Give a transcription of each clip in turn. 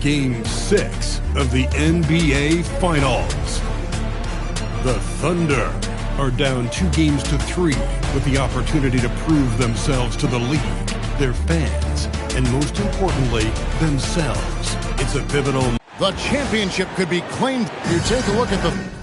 Game 6 of the NBA Finals. The Thunder are down 2-3 with the opportunity to prove themselves to the league, their fans, and most importantly, themselves. It's a pivotal. The championship could be claimed. You take a look at the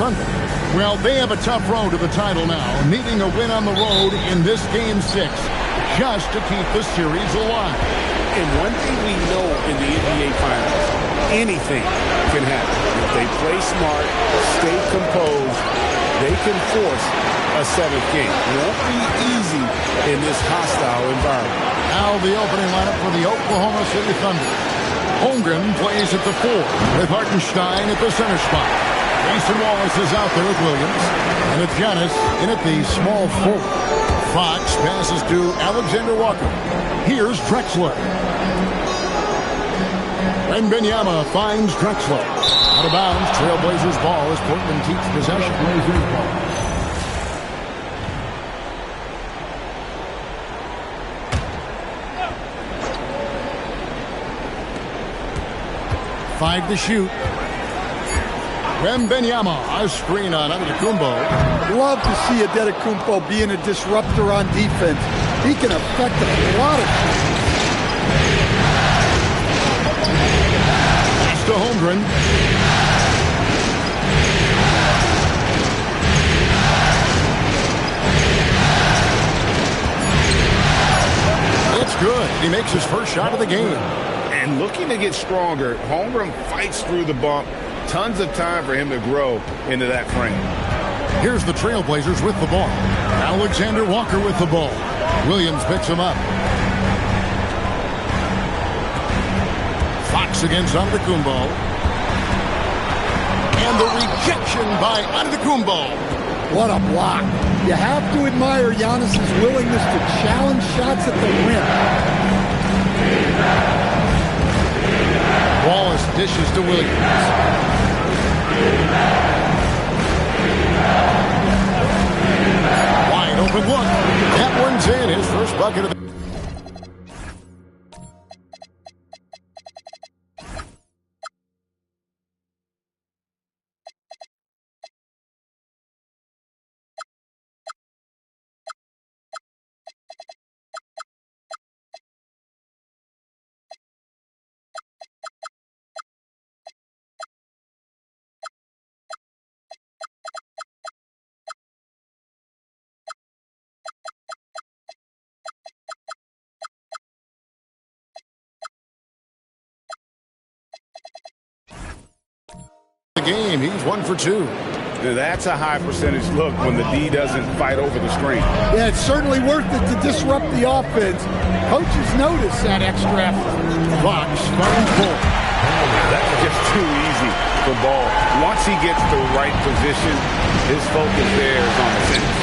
Thunder. Well, they have a tough road to the title now, needing a win on the road in this Game 6 just to keep the series alive. And one thing we know in the NBA Finals, anything can happen. If they play smart, stay composed, they can force a 7th game. It won't be easy in this hostile environment. Now the opening lineup for the Oklahoma City Thunder. Holmgren plays at the 4 with Hartenstein at the center spot. Mason Wallace is out there with Williams. And it's Giannis in at the small 4. Fox passes to Alexander Walker. Here's Drexler. Wembanyama finds Drexler. Out of bounds, Trailblazers ball as Portland keeps possession. 5 to shoot. Wembanyama, a screen on Antetokounmpo. Love to see Antetokounmpo being a disruptor on defense. He can affect a lot of things. Pass to Holmgren. It's good. He makes his first shot of the game. And looking to get stronger, Holmgren fights through the bump. Tons of time for him to grow into that frame. Here's the Trailblazers with the ball. Alexander Walker with the ball. Williams picks him up. Fox against Antetokounmpo. And the rejection by Antetokounmpo. What a block. You have to admire Giannis' willingness to challenge shots at the rim. Wallace dishes to Williams. Wide open look. That one's in. His first bucket of the... game. He's 1 for 2. Now that's a high percentage look when the D doesn't fight over the screen. Yeah, it's certainly worth it to disrupt the offense. Coaches notice that extra effort. Fox finds Ball. That's just too easy for Ball. Once he gets the right position, his focus there is on the finish.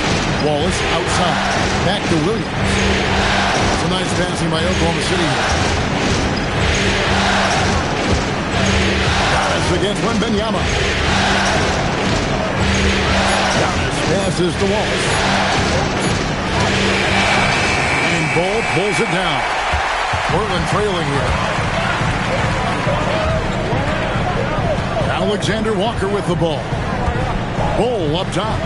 Wallace outside. Back to Williams. It's a nice passing by Oklahoma City. Against Wembanyama. Giannis passes to Wallace. And Ball pulls it down. Portland trailing here. Alexander Walker with the ball. Ball up top.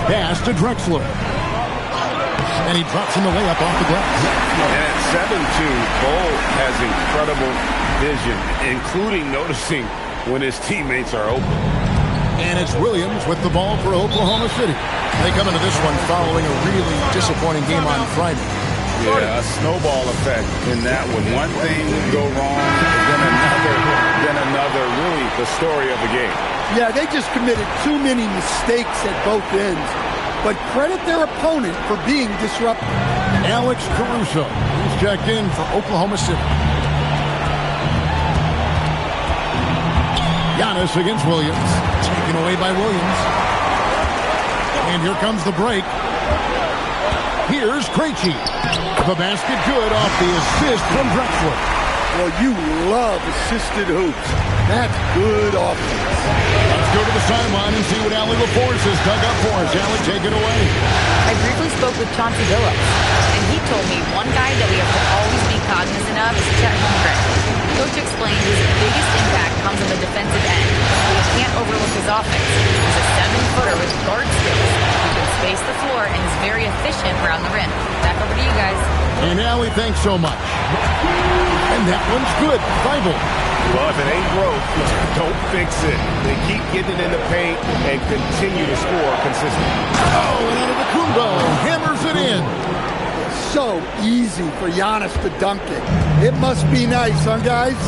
Pass to Drexler. And he drops in the layup off the glass. And at 7-2, Ball has incredible vision, including noticing when his teammates are open. And it's Williams with the ball for Oklahoma City. They come into this one following a really disappointing game on Friday. Yeah, a snowball effect in that one. One thing would go wrong, then another. Really the story of the game. Yeah, they just committed too many mistakes at both ends. But credit their opponent for being disruptive. Alex Caruso is checked in for Oklahoma City. Giannis against Williams. Taken away by Williams. And here comes the break. Here's Krejci. The basket good off the assist from Drexler. Well, you love assisted hoops. That's good offense. Let's go to the sideline and see what Allie LaForce has dug up for us. Allie, take it away. I briefly spoke with Chauncey Billups, and he told me one guy that we have to always be cognizant of is Chet Holmgren. Coach explained his biggest impact comes on the defensive end, but you can't overlook his offense. He's a 7-footer with guard skills. He can space the floor and is very efficient around the rim. Back over to you guys. And Allie, thanks so much. And that one's good. Bible. Well, if it ain't broke, don't fix it. They keep getting it in the paint and continue to score consistently. Oh, and Antetokounmpo hammers it in. So easy for Giannis to dunk it. It must be nice, huh, guys?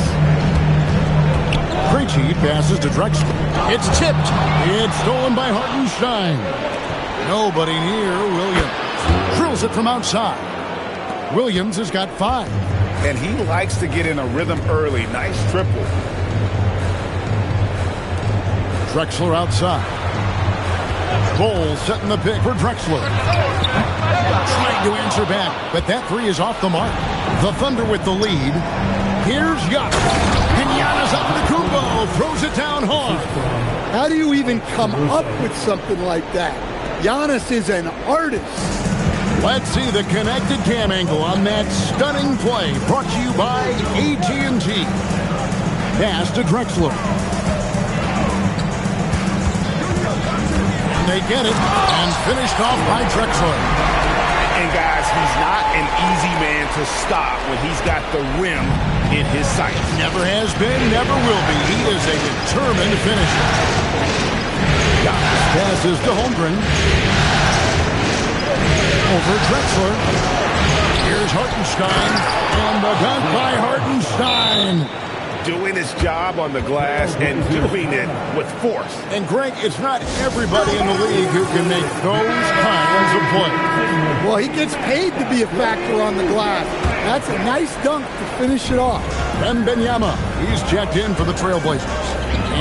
Krejci passes to Drexler. It's tipped. It's stolen by Hartenstein. Nobody near Williams. Drills it from outside. Williams has got 5. And he likes to get in a rhythm early. Nice triple. Drexler outside. Bol setting the pick for Drexler. Trying to answer back, but that 3 is off the mark. The Thunder with the lead. Here's Giannis. And Giannis Antetokounmpo throws it down hard. How do you even come up with something like that? Giannis is an artist. Let's see the connected cam angle on that stunning play. Brought to you by AT&T. Pass to Drexler. And they get it. And finished off by Drexler. And guys, he's not an easy man to stop when he's got the rim in his sights. Never has been, never will be. He is a determined finisher. Giannis passes to Holmgren. Over Drexler. Here's Hartenstein. And the dunk by Hartenstein. Doing his job on the glass and doing it with force. And Greg, it's not everybody in the league who can make those kinds of plays. Well, he gets paid to be a factor on the glass. That's a nice dunk to finish it off. Wembanyama, he's checked in for the Trailblazers.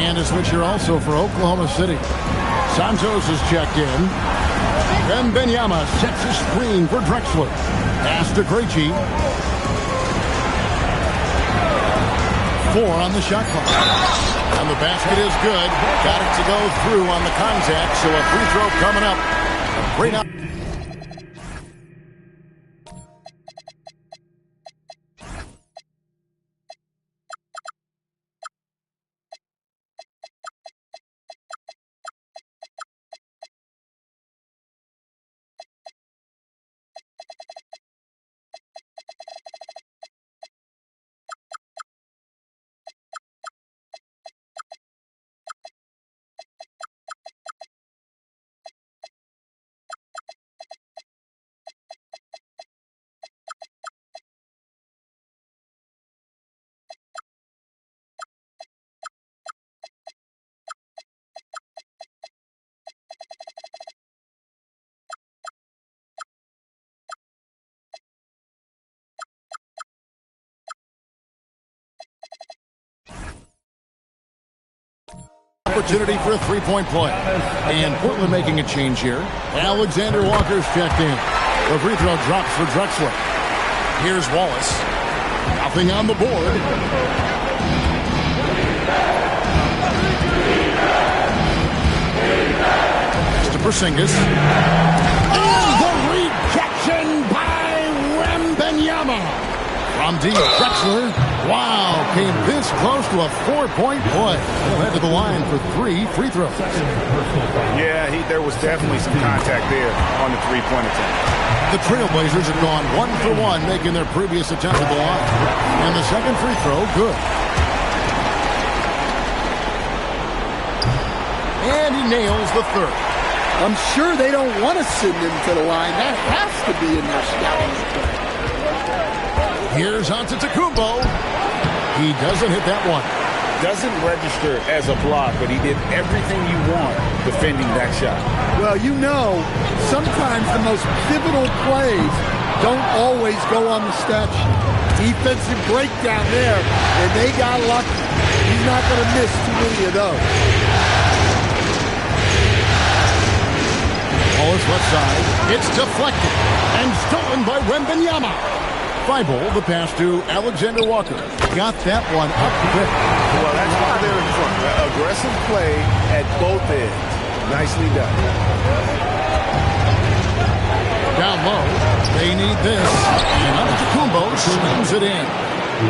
And a switcher also for Oklahoma City. Santos is checked in. Wembanyama sets a screen for Drexler. Pass to Krejci. 4 on the shot clock. And the basket is good. Got it to go through on the contact, so a free throw coming up. Great up. Opportunity for a three-point play. And Portland making a change here. Alexander Walker's checked in. The free throw drops for Drexler. Here's Wallace. Nothing on the board. To Porzingis. And the rejection by Wembanyama. From deep, Drexler. Wow, came this close to a 4-point play. He'll head to the line for 3 free throws. Yeah, there was definitely some contact there on the three-point attempt. The Trailblazers have gone 1 for 1, making their previous attempt at the line. And the second free throw, good. And he nails the third. I'm sure they don't want to send him to the line. That has to be in their scouting report. Here's Antetokounmpo. He doesn't hit that one. Doesn't register as a block, but he did everything you want defending that shot. Well, you know, sometimes the most pivotal plays don't always go on the stat sheet. Defensive breakdown there, and they got lucky. He's not going to miss too many of those. Wallace left side. It's deflected and stolen by Wembanyama. Thibault, the pass to Alexander Walker. Got that one up quick. Well, that's why they're in front. Aggressive play at both ends. Nicely done. Down low. They need this. And Antetokounmpo slams it in.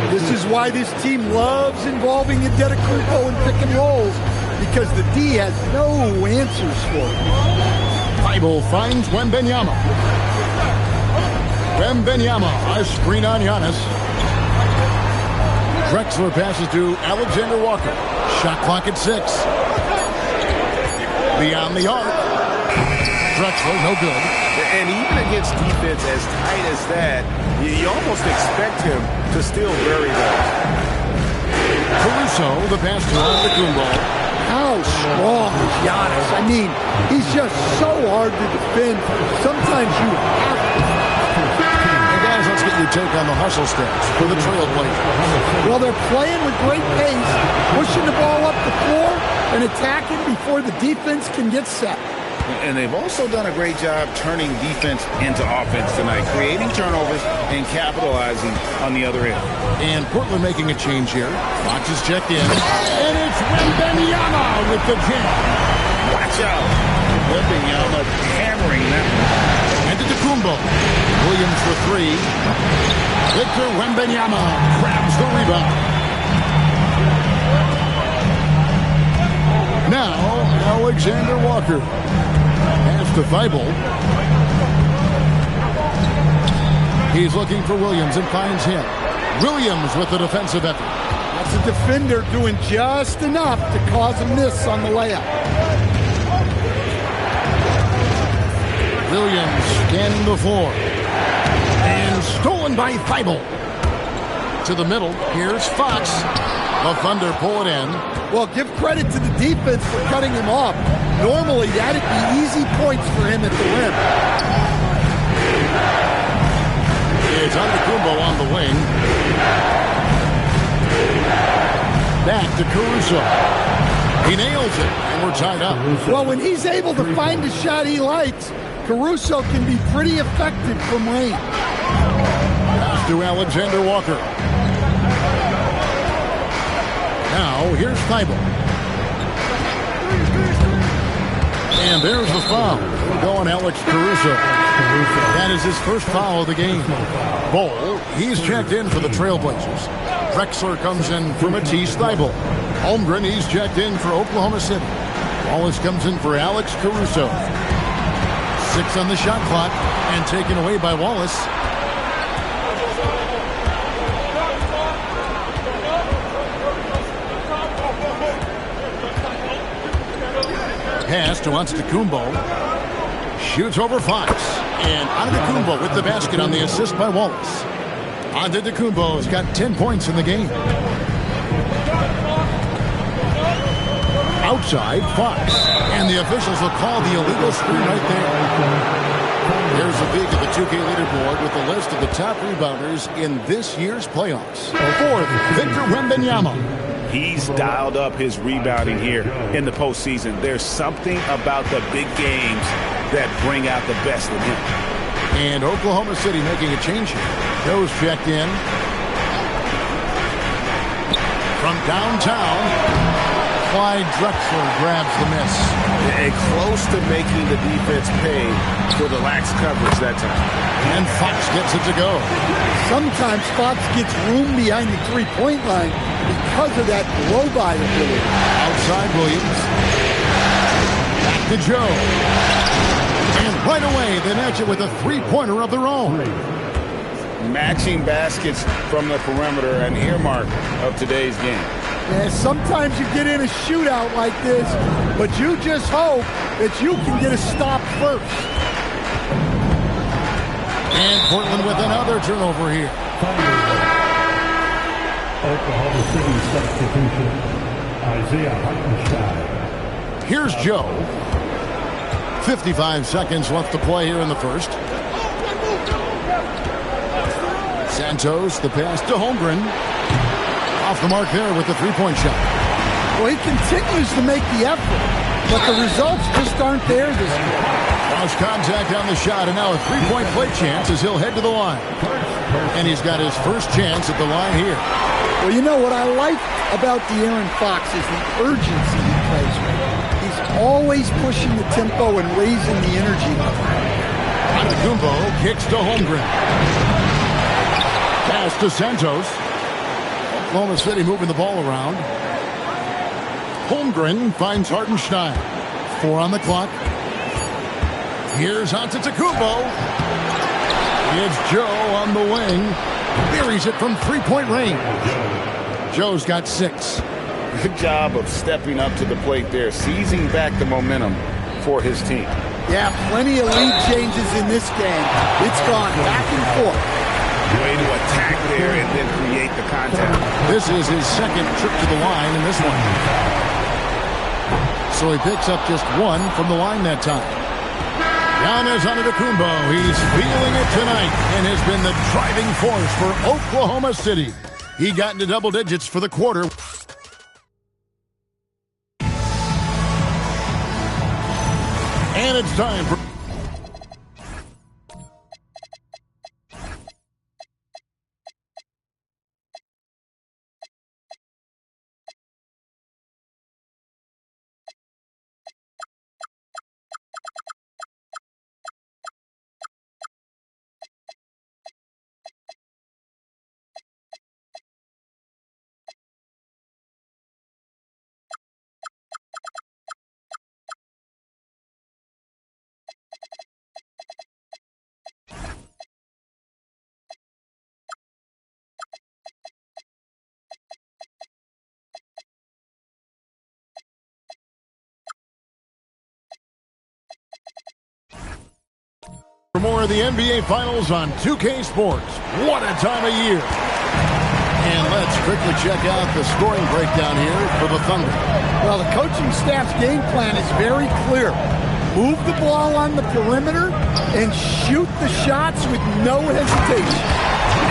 This is why this team loves involving Antetokounmpo in pick and rolls, because the D has no answers for it. Thibault finds Wembanyama. Wembanyama, a screen on Giannis. Drexler passes to Alexander Walker. Shot clock at 6. Beyond the arc. Drexler, no good. And even against defense as tight as that, you almost expect him to still bury those. Caruso, the pass to Antetokounmpo. How strong is Giannis? I mean, he's just so hard to defend. Sometimes you have to. Hey guys, let's get your take on the hustle stats for the Trailblazers. Well, they're playing with great pace, pushing the ball up the floor and attacking before the defense can get set. And they've also done a great job turning defense into offense tonight, creating turnovers and capitalizing on the other end. And Portland making a change here. Fox is checked in. And it's Wembanyama with the jam. Watch out. Wembanyama hammering that one. Antetokounmpo. Williams for 3. Victor Wembanyama grabs the rebound. Now, Alexander Walker. Pass to Thibault. He's looking for Williams and finds him. Williams with the defensive effort. That's a defender doing just enough to cause a miss on the layup. Williams scanning the floor. And stolen by Thibault. To the middle. Here's Fox. The Thunder pull it in. Well, give credit to the defense for cutting him off. Normally, that'd be easy points for him at the rim. It's Antetokounmpo on the wing. Back to Caruso. He nails it, and we're tied up. Well, when he's able to find a shot he likes, Caruso can be pretty effective from range. Pass to Alexander Walker. Now, here's Thibault. And there's the foul. Going Alex Caruso. That is his first foul of the game. Bol, he's checked in for the Trailblazers. Drexler comes in for Matisse Thibault. Holmgren, he's checked in for Oklahoma City. Wallace comes in for Alex Caruso. 6 on the shot clock and taken away by Wallace. Pass to Antetokounmpo. Shoots over Fox. And Antetokounmpo with the basket on the assist by Wallace. Antetokounmpo has got 10 points in the game. Outside, Fox. And the officials will call the illegal screen right there. There's a peek at the 2K leaderboard with a list of the top rebounders in this year's playoffs. Fourth, Victor Wembanyama. He's dialed up his rebounding here in the postseason. There's something about the big games that bring out the best in him. And Oklahoma City making a change here. Joe's checked in. From downtown, Clyde Drexler grabs the miss. And close to making the defense pay for the lax coverage that time. And Fox gets it to go. Sometimes Fox gets room behind the three-point line because of that blow-by ability. Outside Williams. Back to Joe. And right away, they match it with a three-pointer of their own. Matching baskets from the perimeter, an earmark of today's game. Yeah, sometimes you get in a shootout like this, but you just hope that you can get a stop first. And Portland with another turnover here. Oklahoma City substitution, Isaiah Hartenstein. Here's Joe. 55 seconds left to play here in the first. Santos, the pass to Holmgren. Off the mark there with the three-point shot. Well, he continues to make the effort, but the results just aren't there this year. Cross contact on the shot, and now a three-point play chance as he'll head to the line. And he's got his first chance at the line here. Well, you know what I like about De'Aaron Fox is the urgency he plays with. He's always pushing the tempo and raising the energy level. Antetokounmpo kicks to Holmgren. Pass to Santos. Oklahoma City moving the ball around. Holmgren finds Hartenstein. 4 on the clock. Here's Antetokounmpo. It's Joe on the wing. Buries it from three-point range. Joe's got 6. Good job of stepping up to the plate there, seizing back the momentum for his team. Yeah, plenty of lead changes in this game. It's gone back and forth. Way to attack there and then create the contact. This is his second trip to the line in this one. So he picks up just 1 from the line that time. Giannis Antetokounmpo, he's feeling it tonight and has been the driving force for Oklahoma City. He got into double digits for the quarter. And it's time for... For more of the NBA Finals on 2K Sports. What a time of year. And let's quickly check out the scoring breakdown here for the Thunder. Well, the coaching staff's game plan is very clear. Move the ball on the perimeter and shoot the shots with no hesitation.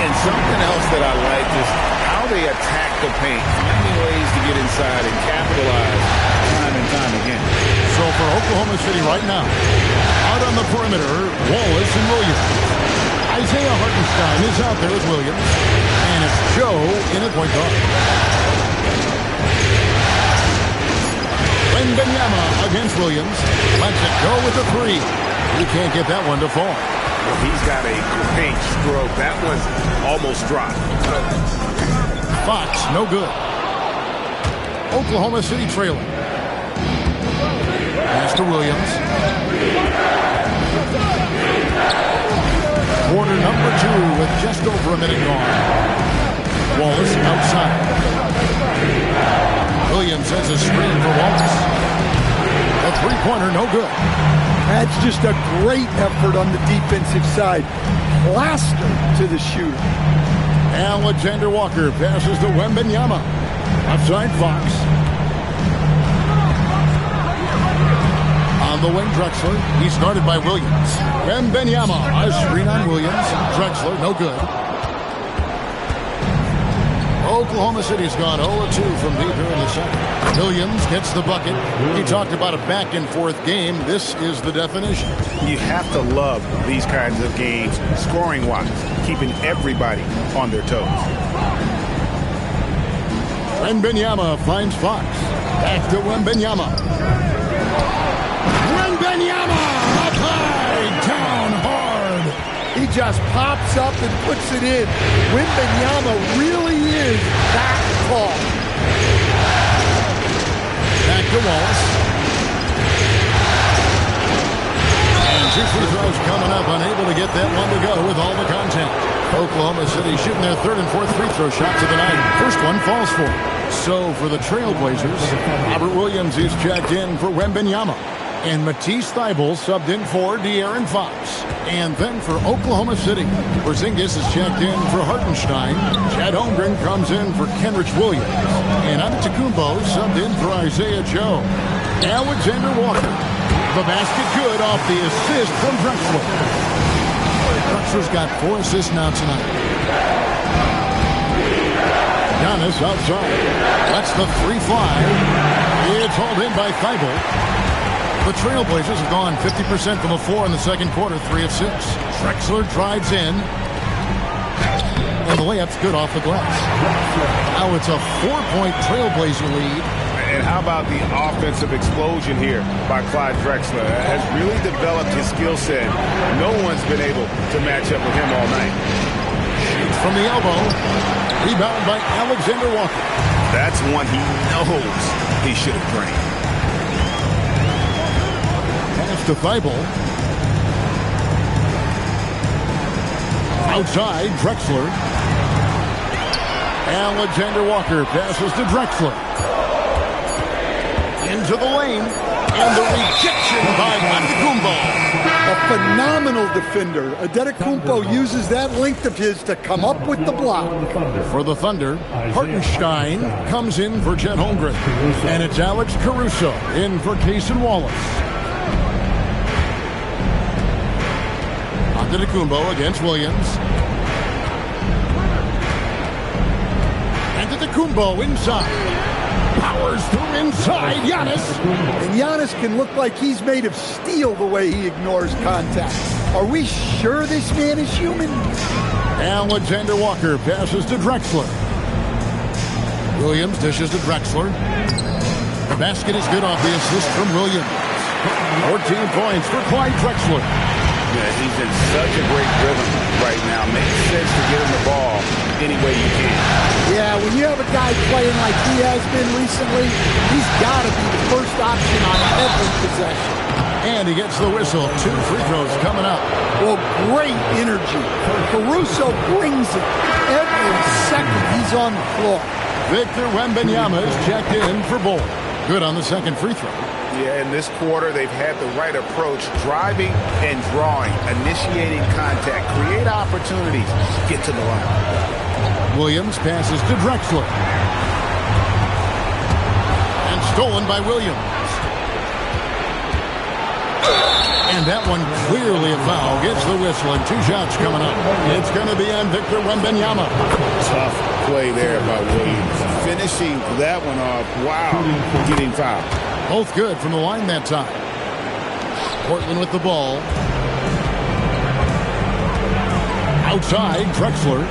And something else that I like is how they attack the paint, finding ways to get inside and capitalize time and time again. So for Oklahoma City right now, out on the perimeter, Wallace and Williams. Isaiah Hartenstein is out there with Williams. And it's Joe in at point guard. Wembanyama against Williams. Lets it go with a 3. He can't get that one to fall. Well, he's got a great stroke. That one almost dropped. Fox, no good. Oklahoma City trailing. Pass to Williams. Quarter number 2 with just over a minute gone. Wallace outside. Williams has a screen for Wallace. A 3-pointer, no good. That's just a great effort on the defensive side. Plaster to the shooter. Alexander Walker passes to Wembanyama. Outside Fox. On the wing, Drexler. He's guarded by Williams. Wembanyama, a screen on Williams. Drexler, no good. Oklahoma City's gone 0-2 from deep here in the second. Williams gets the bucket. He talked about a back-and-forth game. This is the definition. You have to love these kinds of games, scoring-wise, keeping everybody on their toes. Wembanyama finds Fox. Back to Wembanyama. Wembanyama up high, down hard. He just pops up and puts it in. Wembanyama really is that tall. Back to Wallace. And 2 free throws coming up, unable to get that one to go with all the contact. Oklahoma City shooting their 3rd and 4th free throw shots of the night. First one falls for. So for the Trailblazers, Robert Williams is checked in for Wembanyama. And Matisse Thybulle subbed in for De'Aaron Fox. And then for Oklahoma City, Porzingis is checked in for Hartenstein. Chet Holmgren comes in for Kenrich Williams. And Antetokounmpo subbed in for Isaiah Joe. Alexander Walker. The basket good off the assist from Drexler. Drexler's got 4 assists now tonight. Giannis outside. That's the 3 fly. It's hauled in by Thybulle. The Trailblazers have gone 50% from the floor in the second quarter, 3 of 6. Drexler drives in. And the layup's good off the glass. Now it's a 4-point Trailblazer lead. And how about the offensive explosion here by Clyde Drexler? Has really developed his skill set. No one's been able to match up with him all night. Shoots from the elbow. Rebound by Alexander Walker. That's one he knows he should have drained. Pass to Thybulle. Outside, Drexler. Alexander Walker passes to Drexler. Into the lane. And the rejection by Antetokounmpo. A phenomenal defender. Antetokounmpo uses that length of his to come up with the block. For the Thunder, Hartenstein comes in for Chet Holmgren. And it's Alex Caruso in for Cason Wallace. Antetokounmpo against Williams. Antetokounmpo inside. Powers through inside, Giannis. And Giannis can look like he's made of steel the way he ignores contact. Are we sure this man is human? Alexander Walker passes to Drexler. Williams dishes to Drexler. The basket is good off the assist from Williams. 14 points for Clyde Drexler. Yeah, he's in such a great rhythm right now. Makes sense to get him the ball any way you can. Yeah, when you have a guy playing like he has been recently, he's got to be the first option on every possession. And he gets the whistle. 2 free throws coming up. Well, great energy. Caruso brings it every second he's on the floor. Victor Wembanyama is checked in for Bull. Good on the second free throw. Yeah, in this quarter, they've had the right approach, driving and drawing, initiating contact, create opportunities, get to the line. Williams passes to Drexler. And stolen by Williams. And that one clearly a foul. Gets the whistle and 2 shots coming up. It's going to be on Victor Wembanyama. Tough play there by Williams. Finishing that one off. Wow. Getting fouled. Both good from the line that time. Portland with the ball. Outside, Drexler.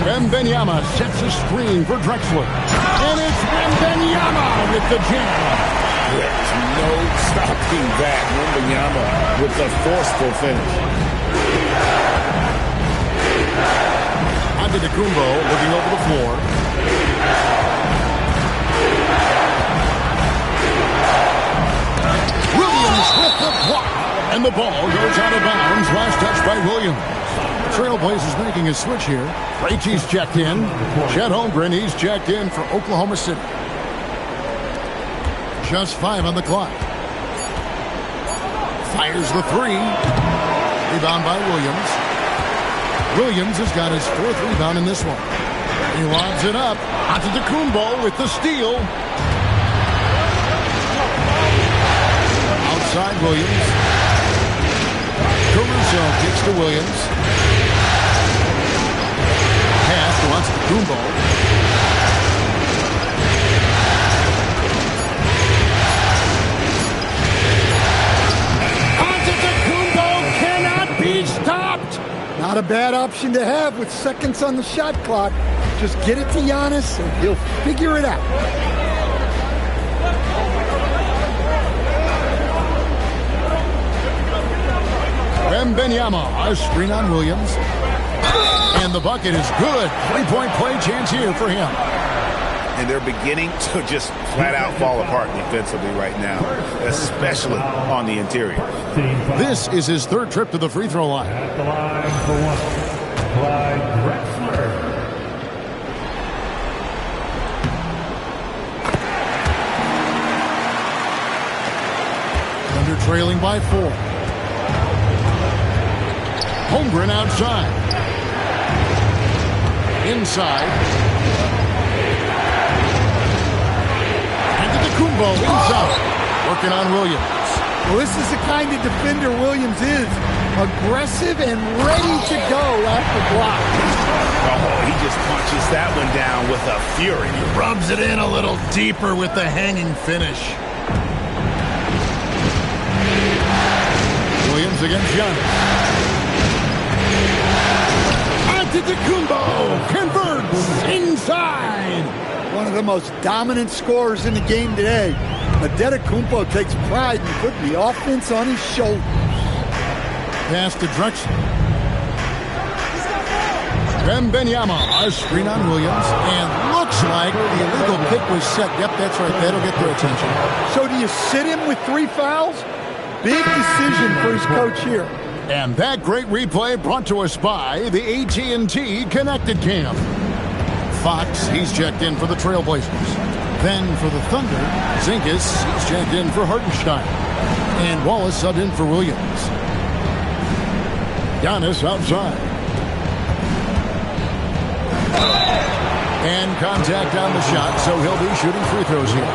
Wembanyama sets a screen for Drexler. And it's Wembanyama with the jam. There's no stopping that. Wembanyama with a forceful finish. Antetokounmpo looking over the floor. Williams with the block. And the ball goes out of bounds. Last touch by Williams. Trailblazers making a switch here. Krejci's checked in. Chet Holmgren, he's checked in for Oklahoma City. Just 5 on the clock. Fires the 3. Rebound by Williams. Williams has got his 4th rebound in this one. He lobs it up. Antetokounmpo with the steal. Outside Williams. Caruso kicks to Williams. Pass to Antetokounmpo. Antetokounmpo cannot be stopped. Not a bad option to have with seconds on the shot clock. Just get it to Giannis and he'll figure it out. Wembanyama, a screen on Williams. And the bucket is good. 3-point play chance here for him. And they're beginning to just flat out fall apart defensively right now, especially on the interior. This is his 3rd trip to the free throw line. At the line for 1, Clyde Drexler. Thunder trailing by 4. Holmgren outside. Inside. Antetokounmpo inside. Working on Williams. Well, this is the kind of defender Williams is. Aggressive and ready to go at the block. Oh, he just punches that one down with a fury. He rubs it in a little deeper with the hanging finish. Williams against Giannis. Antetokounmpo converts inside. One of the most dominant scorers in the game today. Antetokounmpo takes pride in putting the offense on his shoulders. Pass to Drexler. Wembanyama, a screen on Williams, and looks like the illegal pick was set. Yep, that's right. That'll get their attention. So do you sit him with 3 fouls? Big decision for his coach here. And that great replay brought to us by the AT&T Connected Cam. Fox, he's checked in for the Trailblazers. Then for the Thunder, Zingas, he's checked in for Hartenstein. And Wallace subbed in for Williams. Giannis outside. And contact on the shot, so he'll be shooting free throws here.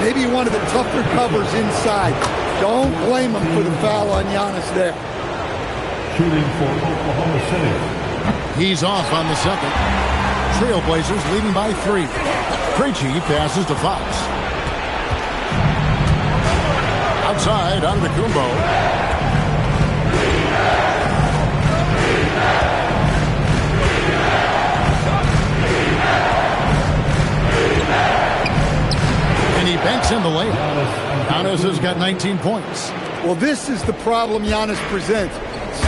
Maybe one of the tougher covers inside. Don't blame him for the foul on Giannis there. Shooting for Oklahoma City. He's off on the second. Trailblazers leading by 3. Krejci passes to Fox. Outside, Antetokounmpo. And he banks in the layup. Giannis has got 19 points. Well, this is the problem Giannis presents.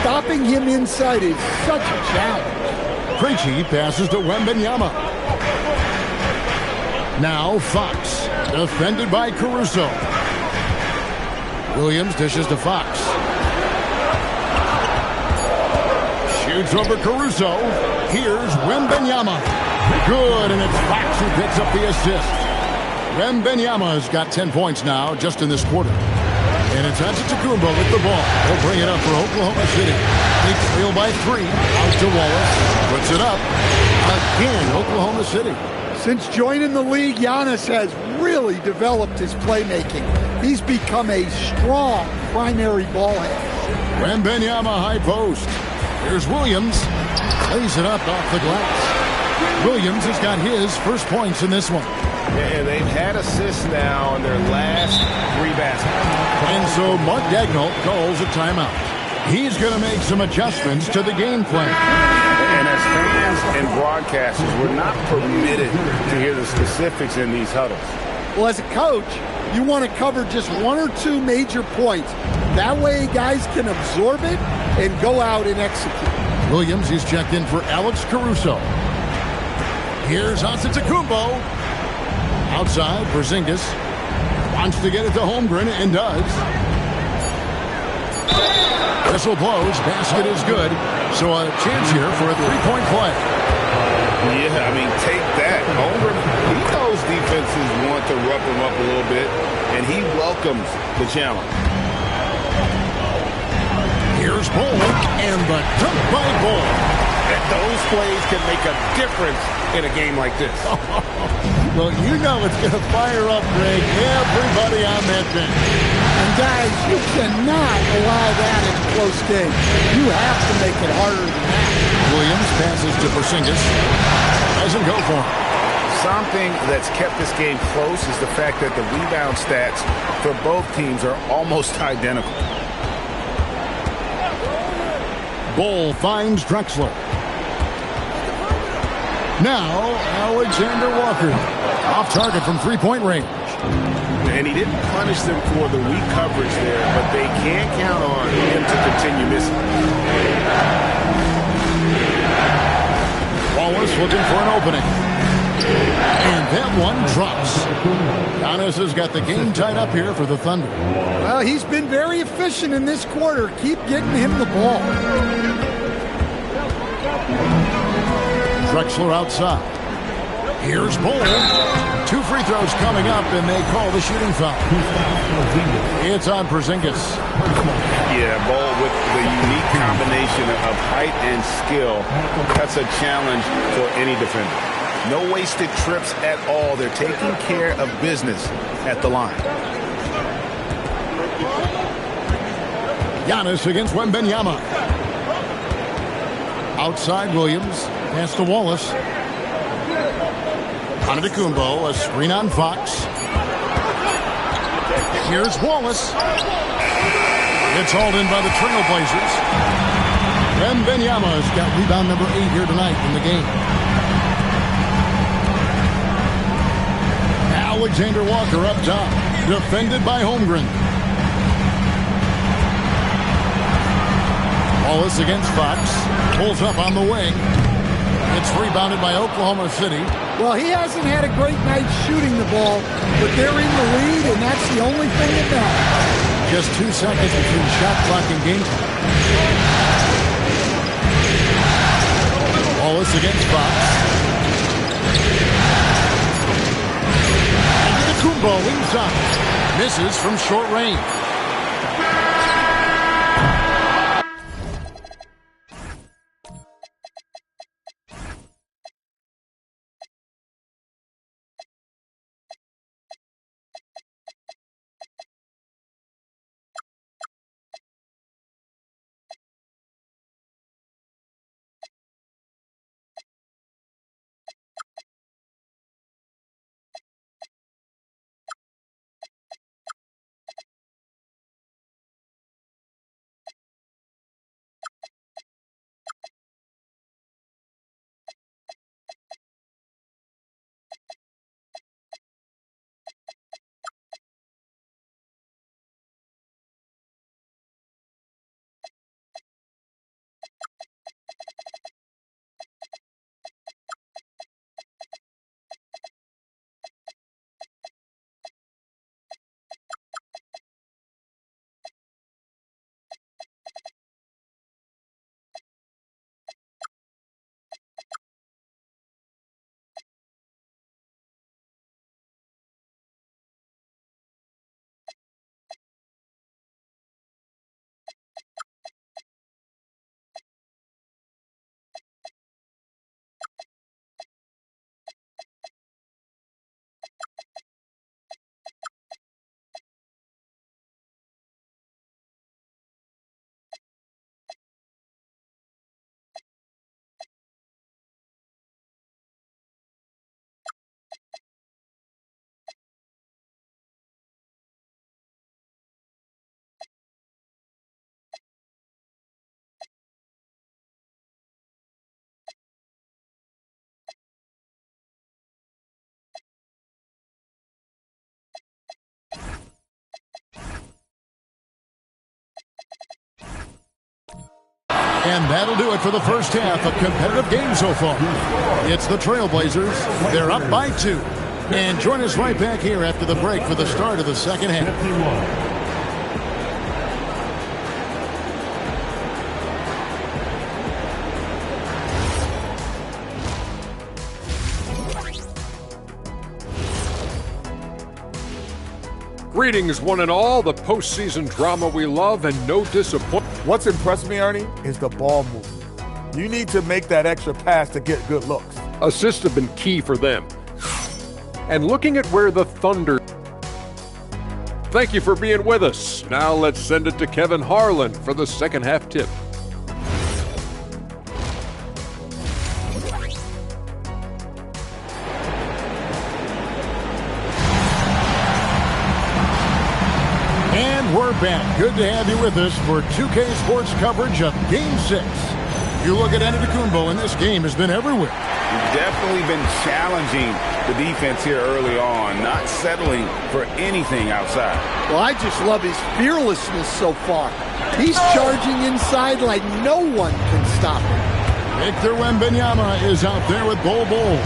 Stopping him inside is such a challenge. Krejci passes to Wembanyama. Now Fox, defended by Caruso. Williams dishes to Fox. Shoots over Caruso. Here's Wembanyama. Good, and it's Fox who picks up the assist. Wembanyama's got 10 points now just in this quarter. And it's Antetokounmpo with the ball. He'll bring it up for Oklahoma City. They trail by 3. Out to Wallace. Puts it up. Again, Oklahoma City. Since joining the league, Giannis has really developed his playmaking. He's become a strong primary ball handler. Wembanyama high post. Here's Williams. Plays it up off the glass. Williams has got his first points in this one. And they've had assists now on their last 3 baskets. And so Mark Daigneault calls a timeout. He's going to make some adjustments to the game plan. And as fans and broadcasters, we're not permitted to hear the specifics in these huddles. Well, as a coach, you want to cover just 1 or 2 major points. That way guys can absorb it and go out and execute. Williams is checked in for Alex Caruso. Here's Antetokounmpo. Outside, Porzingis wants to get it to Holmgren and does. Whistle blows, basket is good. So a chance here for a 3-point play. Yeah, I mean, take that. Holmgren, he knows defenses want to rough him up a little bit, and he welcomes the challenge. Here's Bull, and the dunk by Bull. And those plays can make a difference in a game like this. Well, you know it's going to fire up, Greg, everybody on that bench. And guys, you cannot allow that in a close game. You have to make it harder than that. Williams passes to Porzingis. Doesn't go for him. Something that's kept this game close is the fact that the rebound stats for both teams are almost identical. Bull finds Drexler. Now, Alexander Walker. Off target from 3-point range. And he didn't punish them for the weak coverage there, but they can't count on him to continue missing. Wallace looking for an opening. And that one drops. Giannis has got the game tied up here for the Thunder. Well, he's been very efficient in this quarter. Keep getting him the ball. Drexler outside. Here's Bull. 2 free throws coming up, and they call the shooting foul. It's on Porzingis. Yeah, Bull with the unique combination of height and skill. That's a challenge for any defender. No wasted trips at all. They're taking care of business at the line. Giannis against Wembanyama. Outside Williams. Pass to Wallace. Antetokounmpo, a screen on Fox. Here's Wallace. It's hauled in by the Trailblazers. Wembanyama's got rebound number 8 here tonight in the game. Alexander Walker up top. Defended by Holmgren. Wallace against Fox. Pulls up on the wing. It's rebounded by Oklahoma City. Well, he hasn't had a great night shooting the ball, but they're in the lead, and that's the only thing that matters. Just 2 seconds between shot clock and game clock. Wallace against Fox. Kumbo inside. Misses from short range. And that'll do it for the first half of competitive game so far. It's the Trailblazers. They're up by 2. And join us right back here after the break for the start of the second half. 51. Greetings, one and all. The postseason drama we love and no disappointment. What's impressed me, Ernie, is the ball movement. You need to make that extra pass to get good looks. Assists have been key for them. And looking at where the Thunder... Thank you for being with us. Now let's send it to Kevin Harlan for the second half tip. We're back. Good to have you with us for 2K Sports coverage of Game 6. You look at Antetokounmpo, and this game has been everywhere. Definitely been challenging the defense here early on, not settling for anything outside. Well, I just love his fearlessness so far. He's charging inside like no one can stop him. Victor Wembanyama is out there with Bol Bol.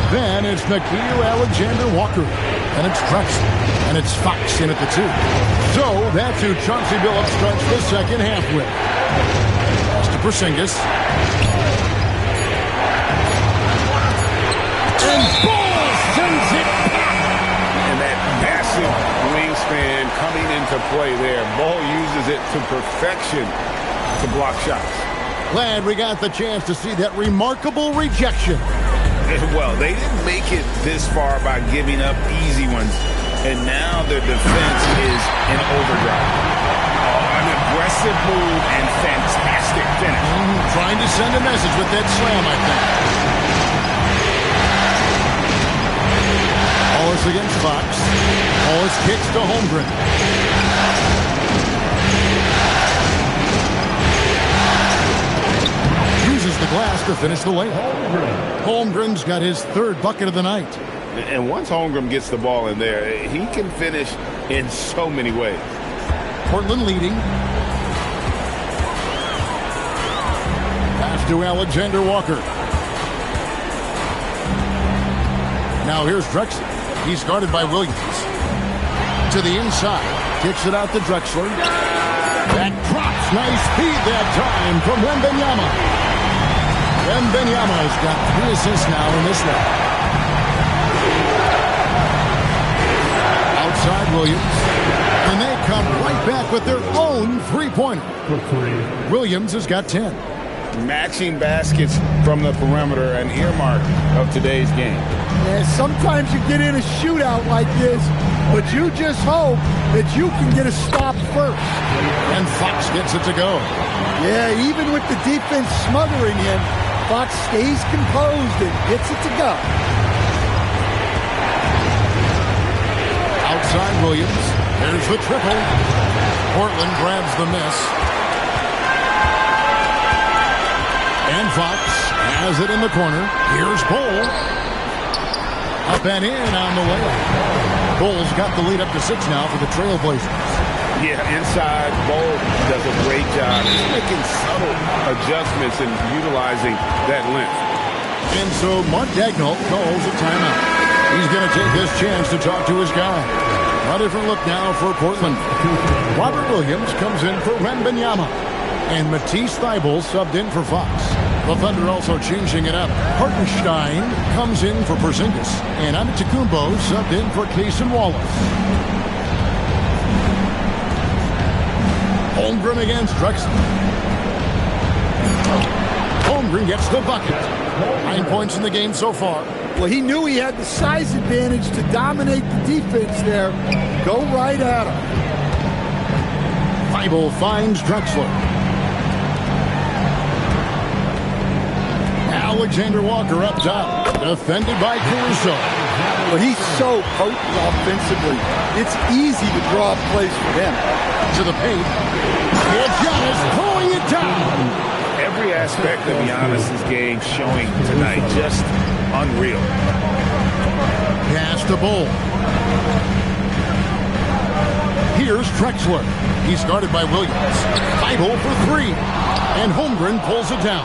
Then it's Nickeil Alexander-Walker. And it's Drexler. And it's Fox in at the 2. So that's who Chauncey Billups starts the second half with. Pass to Porzingis. And Ball sends it back. And that massive wingspan coming into play there. Ball uses it to perfection to block shots. Glad we got the chance to see that remarkable rejection. Well, they didn't make it this far by giving up easy ones. And now their defense is in overdrive. An aggressive move and fantastic finish. Trying to send a message with that slam, I think. Wallace against Fox. Wallace kicks to Holmgren. Uses the glass to finish the layup. Holmgren's got his third bucket of the night. And once Holmgren gets the ball in there, he can finish in so many ways. Portland leading. Pass to Alexander Walker. Now here's Drexler. He's guarded by Williams. To To the inside. Kicks it out to Drexler. That drops. Nice feed that time from Wembanyama. Wembanyama's got 3 assists now in this one. Outside Williams. And they come right back with their own three-pointer. Williams has got 10. Matching baskets from the perimeter, an earmark of today's game. Yeah, sometimes you get in a shootout like this, but you just hope that you can get a stop first. And Fox gets it to go. Yeah, even with the defense smothering him, Fox stays composed and gets it to go. Outside Williams. There's the triple. Portland grabs the miss. And Fox has it in the corner. Here's Bull. Up and in on the way. Bull's got the lead up to 6 now for the Trailblazers. Yeah, inside, Bull does a great job. He's making subtle adjustments and utilizing that length. And so Mark Daigneault calls a timeout. He's going to take this chance to talk to his guy. A different look now for Portland. Robert Williams comes in for Wembanyama. And Matisse Thybulle subbed in for Fox. The Thunder also changing it up. Hartenstein comes in for Porzingis. And Antetokounmpo subbed in for Cason Wallace. Holmgren against Drexler. Holmgren gets the bucket. 9 points in the game so far. Well, he knew he had the size advantage to dominate the defense there. Go right at him. Thybulle finds Drexler. Alexander Walker up top. Defended by Caruso. But he's so potent offensively. It's easy to draw plays for him. To the paint. Here's Giannis throwing it down. Every aspect of Giannis's game showing tonight. Just unreal. Pass to Bull. Here's Drexler. He's guarded by Williams. Thybulle for 3. And Holmgren pulls it down.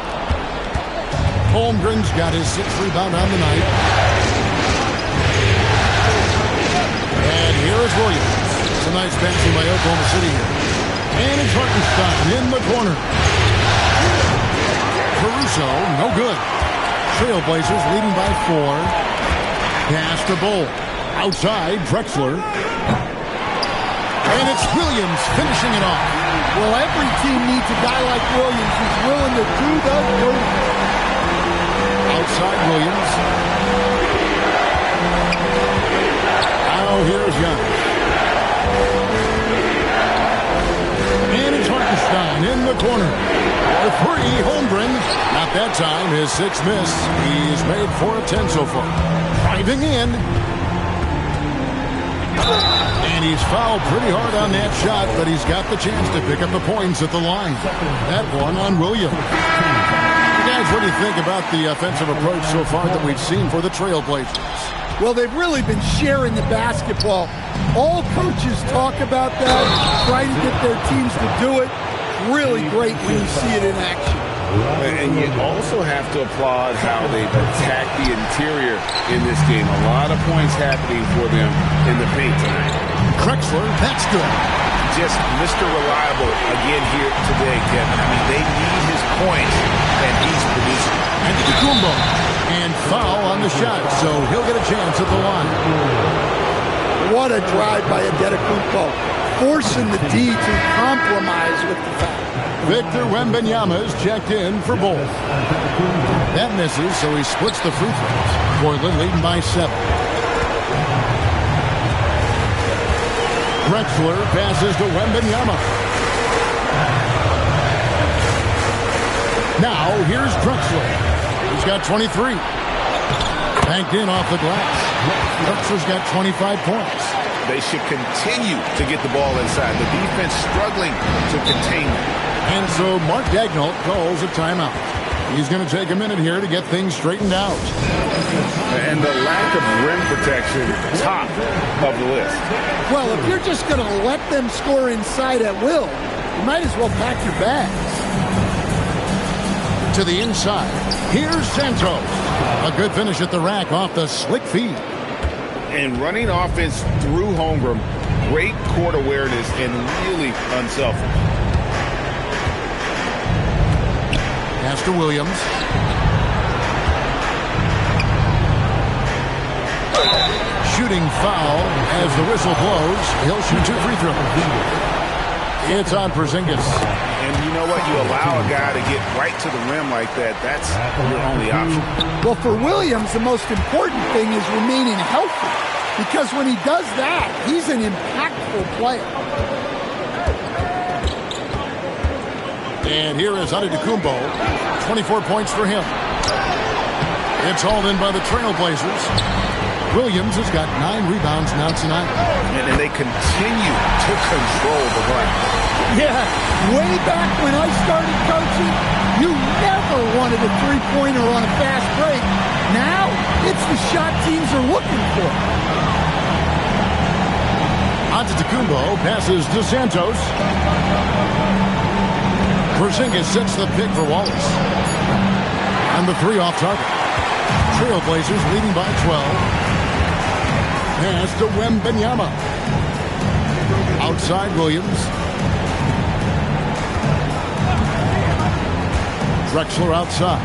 Holmgren's got his 6th rebound on the night. And here is Williams. It's a nice passing by Oklahoma City here. And it's Hartenstein in the corner. Caruso, no good. Trailblazers leading by 4. Pass to Bull. Outside, Drexler. And it's Williams finishing it off. Well, every team needs a guy like Williams who's willing to do the dirty. Outside Williams. Now here's Giannis. And it's Hartenstein in the corner. For 3, Holmgren. Not that time. His 6th miss. He's made 4 of 10 so far. Driving in. And he's fouled pretty hard on that shot, but he's got the chance to pick up the points at the line. That one on Williams. Guys, what do you think about the offensive approach so far that we've seen for the Trailblazers? Well, they've really been sharing the basketball. All coaches talk about that, try to get their teams to do it. Really great when you see it in action. And you also have to applaud how they've attacked the interior in this game. A lot of points happening for them in the paint tonight. Drexler, that's good. Just Mr. Reliable again here today, Kevin. I mean, they need his points, and he's producing. Antetokounmpo. And foul on the shot, so he'll get a chance at the line. What a drive by Antetokounmpo, forcing the D to compromise with the foul. Victor Wembanyama is checked in for Bull. That misses, so he splits the free throws. Portland leading by 7. Drexler passes to Wembanyama. Now, here's Drexler. He's got 23. Banked in off the glass. Drexler's got 25 points. They should continue to get the ball inside. The defense struggling to contain them. And so Mark Daigneault calls a timeout. He's going to take a minute here to get things straightened out. And the lack of rim protection, top of the list. Well, if you're just going to let them score inside at will, you might as well pack your bags. To the inside. Here's Santos. A good finish at the rack off the slick feed. And running offense through Holmgren Great court awareness and really unselfish. Pass to Williams. Shooting foul as the whistle blows. He'll shoot 2 free throws. It's on Porzingis. And you know what? You allow a guy to get right to the rim like that. That's your only option. Well, for Williams, the most important thing is remaining healthy. Because when he does that, he's an impactful player. And here is Antetokounmpo. 24 points for him. It's hauled in by the Trailblazers. Williams has got 9 rebounds now tonight. And they continue to control the glass. Yeah, way back when I started coaching, you never wanted a three-pointer on a fast break. Now, it's the shot teams are looking for. Antetokounmpo passes to Santos. Porzingis sets the pick for Wallace. And the 3 off target. Trailblazers leading by 12. Pass to Wembanyama. Outside Williams. Drexler outside.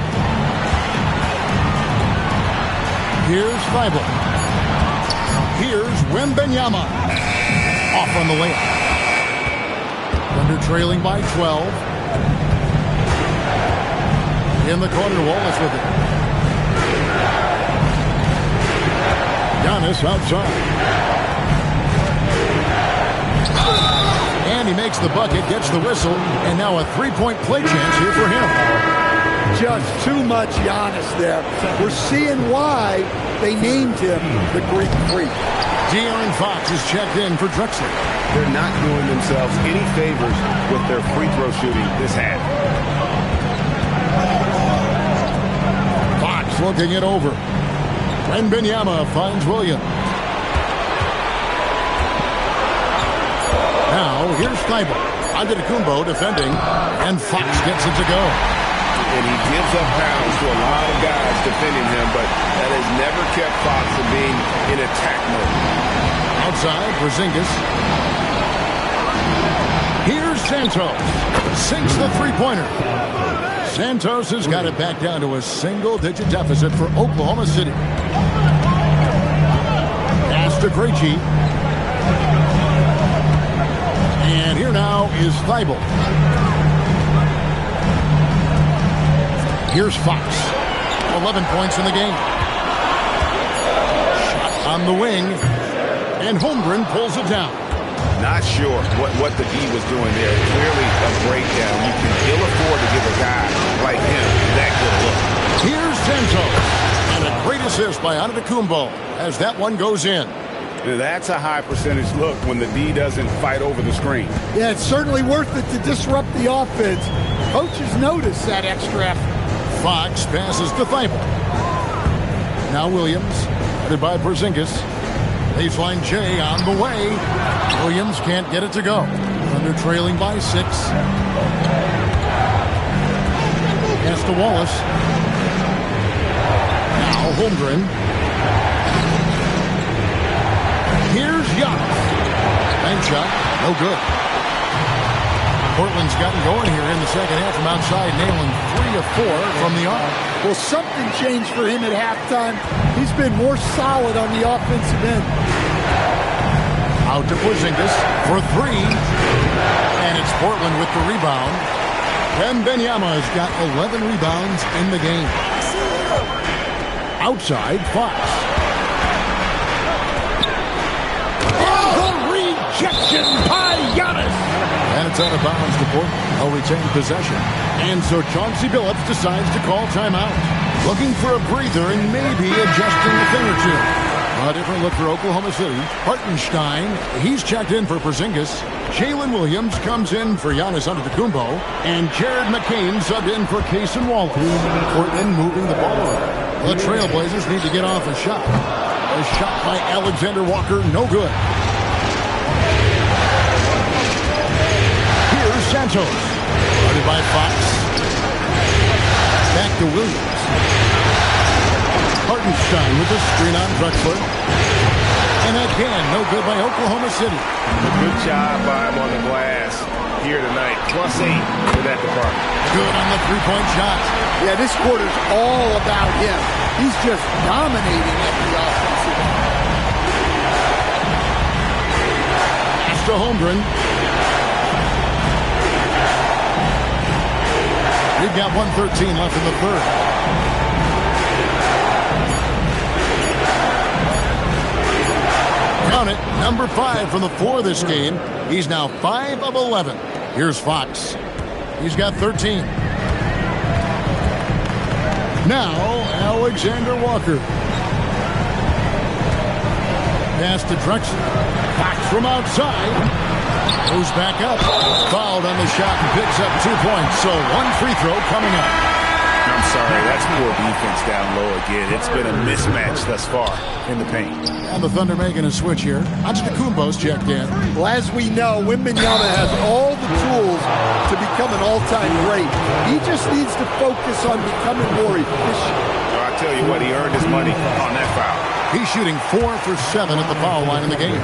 Here's Thibault. Here's Wembanyama. Off on the layup. Thunder trailing by 12. In the corner, Wallace with it. Giannis outside. And he makes the bucket, gets the whistle, and now a 3-point play chance here for him. Just too much Giannis there. We're seeing why they named him the Greek Freak. De'Aaron Fox is checked in for Drexler. They're not doing themselves any favors with their free throw shooting this half. Fox looking it over. Wembanyama finds Williams. Now, here's Thibault. Antetokounmpo defending, and Fox gets it to go. And he gives up pounds to a lot of guys defending him, but that has never kept Fox from being in attack mode. Outside, Porzingis. Here's Santos. Sinks the three-pointer. Santos has got it back down to a single-digit deficit for Oklahoma City. Pass to Krejci. And here now is Thibault. Here's Fox. 11 points in the game. Shot on the wing. And Holmgren pulls it down. Not sure what the D was doing there. Clearly a breakdown. You can ill afford to give a guy like him that good look. Here's Santos. And a great assist by Antetokounmpo as that one goes in. That's a high percentage look when the D doesn't fight over the screen. Yeah, it's certainly worth it to disrupt the offense. Coaches notice that extra effort. Fox passes to Thibault. Now Williams, headed by Porzingis. Baseline J on the way. Williams can't get it to go. Thunder trailing by 6. Pass to Wallace. Now Holmgren. Here's Giannis. Bank shot, no good. Portland's gotten going here in the second half from outside, nailing 3 of 4 from the arc. Well, something changed for him at halftime. He's been more solid on the offensive end. Out to Porzingis for 3. And it's Portland with the rebound. Wembanyama has got 11 rebounds in the game. Outside, Fox. Rejection by Giannis. And it's out of bounds to Portland. They'll retain possession. And so Chauncey Billups decides to call timeout. Looking for a breather and maybe adjusting a thing or two. A different look for Oklahoma City. Hartenstein, he's checked in for Porzingis. Jalen Williams comes in for Giannis Antetokounmpo. And Jared McCain subbed in for Cason Wallace. Portland moving the ball around. The Trailblazers need to get off a shot. A shot by Alexander Walker, no good. Here's Santos. Started by Fox. Back to Williams. Hartenstein with the screen on Drexler. And again, no good by Oklahoma City. A good job by him on the glass here tonight. +8 for that department. Good on the three-point shot. Yeah, this quarter's all about him. He's just dominating at the offensive end. Pass to Holmgren. We've got 1:13 left in the third. Count it, number 5 from the floor this game. He's now 5 of 11. Here's Fox. He's got 13. Now, Alexander Walker. Pass to Drexler. Fox from outside. Goes back up. Fouled on the shot and picks up 2 points. So 1 free throw coming up. I'm sorry, that's poor defense down low again. It's been a mismatch thus far in the paint. And the Thunder making a switch here. Antetokounmpo's checked in. Well, as we know, Wembanyama has all the tools to become an all-time great. He just needs to focus on becoming more efficient. So I tell you what, he earned his money on that foul. He's shooting 4 for 7 at the foul line in the game.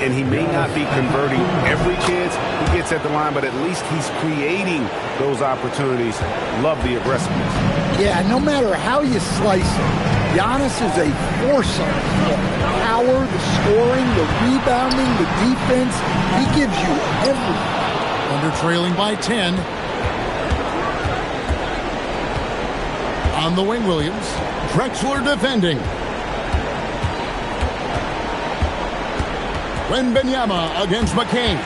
And he may not be converting every chance he gets at the line, but at least he's creating those opportunities. Love the aggressiveness. Yeah, no matter how you slice it, Giannis is a force on the floor. The power, the scoring, the rebounding, the defense. He gives you everything. Thunder trailing by 10. On the wing, Williams. Drexler defending. Wembanyama against McCain.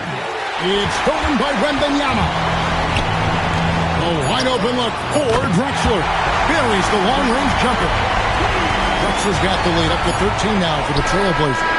It's stolen by Wembanyama. A wide open look for Drexler. Buries the long-range jumper. Drexler's got the lead up to 13 now for the Trailblazers.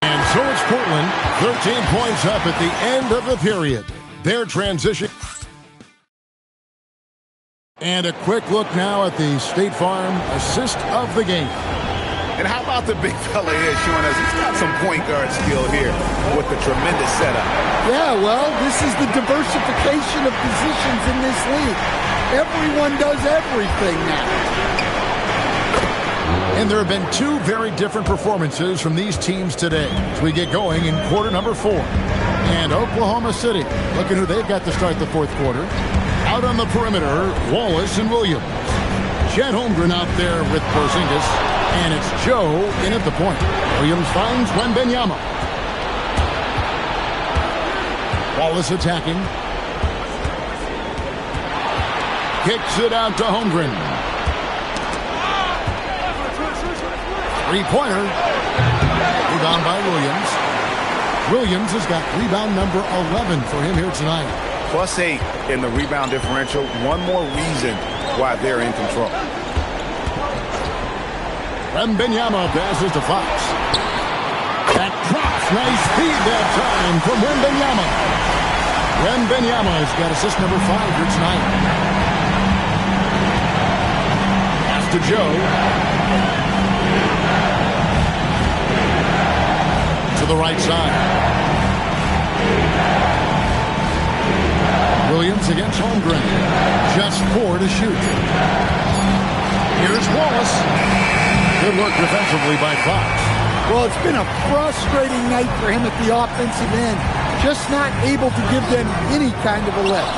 And so it's Portland, 13 points up at the end of the period. Their transition And a quick look now at the State Farm assist of the game. And how about the big fella here showing us he's got some point guard skill here with the tremendous setup. Yeah, well, this is the diversification of positions in this league. Everyone does everything now. And there have been two very different performances from these teams today as we get going in quarter number 4. And Oklahoma City, look at who they've got to start the fourth quarter. Out on the perimeter, Wallace and Williams. Chet Holmgren out there with Porzingis. And it's Joe in at the point. Williams finds Wembanyama. Wallace attacking. Kicks it out to Holmgren. Three-pointer. Rebound by Williams. Williams has got rebound number 11 for him here tonight. +8 in the rebound differential. One more reason why they're in control. Wembanyama passes to Fox. That cross, nice feed that time from Wembanyama. Wembanyama has got assist number 5 here tonight. Pass to Joe. To the right side. Williams against Holmgren. Just 4 to shoot. Here's Wallace. Good work defensively by Fox. Well, it's been a frustrating night for him at the offensive end. Just not able to give them any kind of a lift.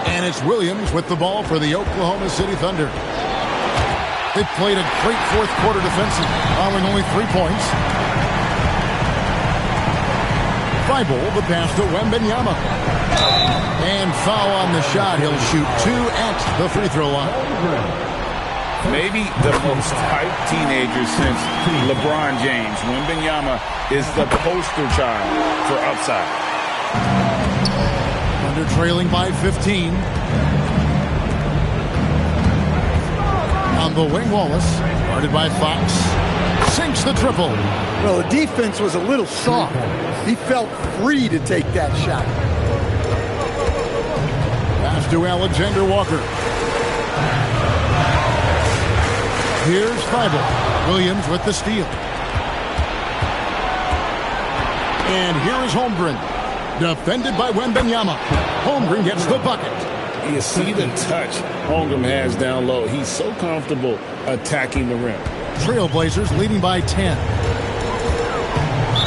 And it's Williams with the ball for the Oklahoma City Thunder. They played a great fourth quarter defensively, allowing only 3 points. Thibault, the pass to Wembanyama. And foul on the shot. He'll shoot 2 at the free throw line. Maybe the most hyped teenager since LeBron James. Wembanyama is the poster child for upside. Under trailing by 15. On the wing, Wallace. Guarded by Fox. Sinks the triple. Well, the defense was a little soft. He felt free to take that shot. Pass to Alexander Walker. Here's Thibault. Williams with the steal. And here is Holmgren. Defended by Wembanyama. Holmgren gets the bucket. You see the touch Holmgren has down low. He's so comfortable attacking the rim. Trailblazers leading by 10.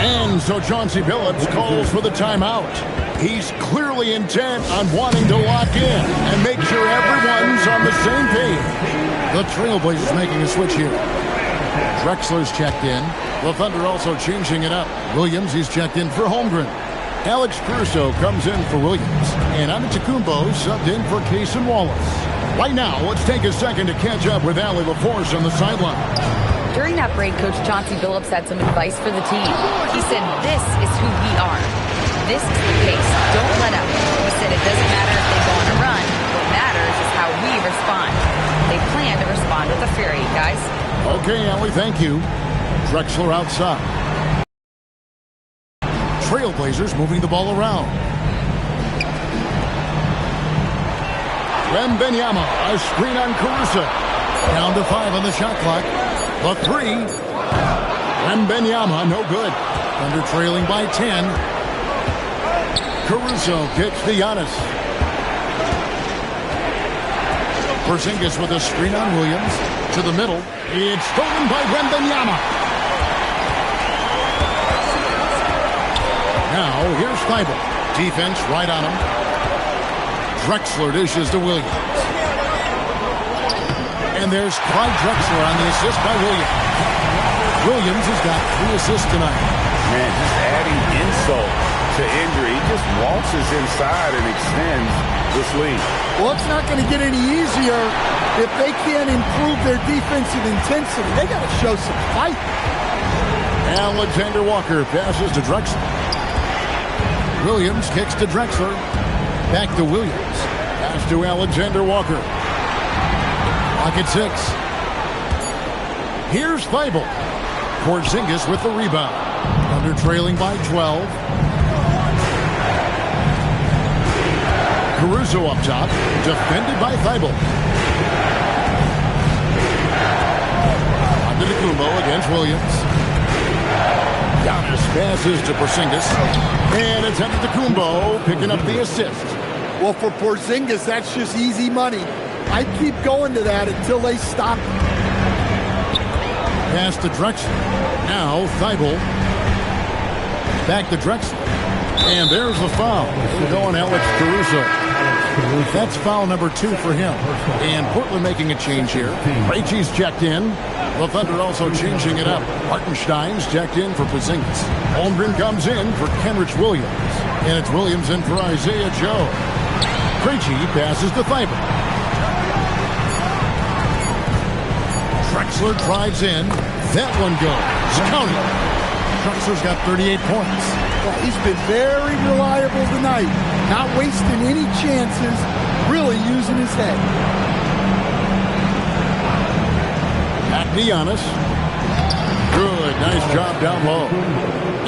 And so Chauncey Billups calls for the timeout. He's clearly intent on wanting to lock in and make sure everyone's on the same page. The Trailblazers making a switch here. Drexler's checked in. The Thunder also changing it up. Williams, he's checked in for Holmgren. Alex Caruso comes in for Williams. And Antetokounmpo subbed in for Cason Wallace. Right now, let's take a second to catch up with Allie LaForce on the sideline. During that break, Coach Chauncey Billups had some advice for the team. He said, this is who we are. This is the pace. Don't let up. He said it doesn't matter if they go on a run. What matters is how we respond. They plan to respond with a fury, guys. Okay, Allie, thank you. Drexler outside. Trailblazers moving the ball around. Wembanyama, a screen on Caruso. Down to 5 on the shot clock. The 3. Wembanyama, no good. Under trailing by 10. Caruso kicks to Giannis. Porzingis with a screen on Williams. To the middle. It's stolen by Wembanyama. Now, here's Thibault. Defense right on him. Drexler dishes to Williams. And there's Clyde Drexler on the assist by Williams. Williams has got 3 assists tonight. Man, just adding insult to injury. He just waltzes inside and extends this lead. Well, it's not going to get any easier if they can't improve their defensive intensity. They got to show some fight. Alexander Walker passes to Drexler. Williams kicks to Drexler. Back to Williams. Pass to Alexander Walker. Clock at 6. Here's Thibault. Porzingis with the rebound. Under trailing by 12. Caruso up top, defended by Thibault. Antetokounmpo against Williams. Giannis passes to Porzingis. And it's Antetokounmpo picking up the assist. Well, for Porzingis, that's just easy money. I keep going to that until they stop. Pass to Drexler. Now Thibault. Back to Drexler. And there's the foul. Going Alex Caruso. That's foul number 2 for him. And Portland making a change here. Krejci's checked in. The Thunder also changing it up. Hartenstein's checked in for Porzingis. Holmgren comes in for Kenrich Williams. And it's Williams in for Isaiah Joe. Krejci passes to Thibault. Drexler drives in. That one goes. Counting. Drexler's got 38 points. Well, he's been very reliable tonight. Not wasting any chances. Really using his head. Back to Giannis. Good. Nice job down low.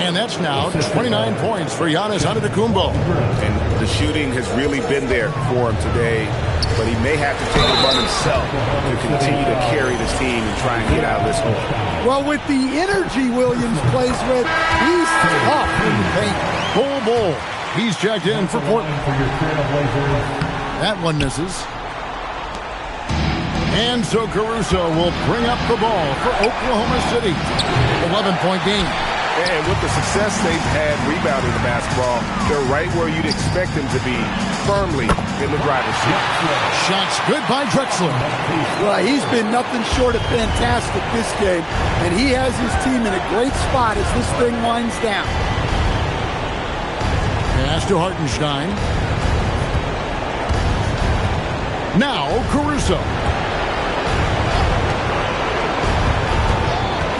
And that's now 29 points for Giannis Antetokounmpo. And the shooting has really been there for him today, but he may have to take it upon himself to continue to carry this team and try and get out of this hole. Well, with the energy Williams plays with, he's tough in the paint. Bull. He's checked in for Portland. That one misses. And so Caruso will bring up the ball for Oklahoma City. 11-point game. And with the success they've had rebounding the basketball, they're right where you'd expect them to be, firmly in the driver's seat. Shots good by Drexler. Well, he's been nothing short of fantastic this game, and he has his team in a great spot as this thing winds down. Pass to Hartenstein. Now Caruso.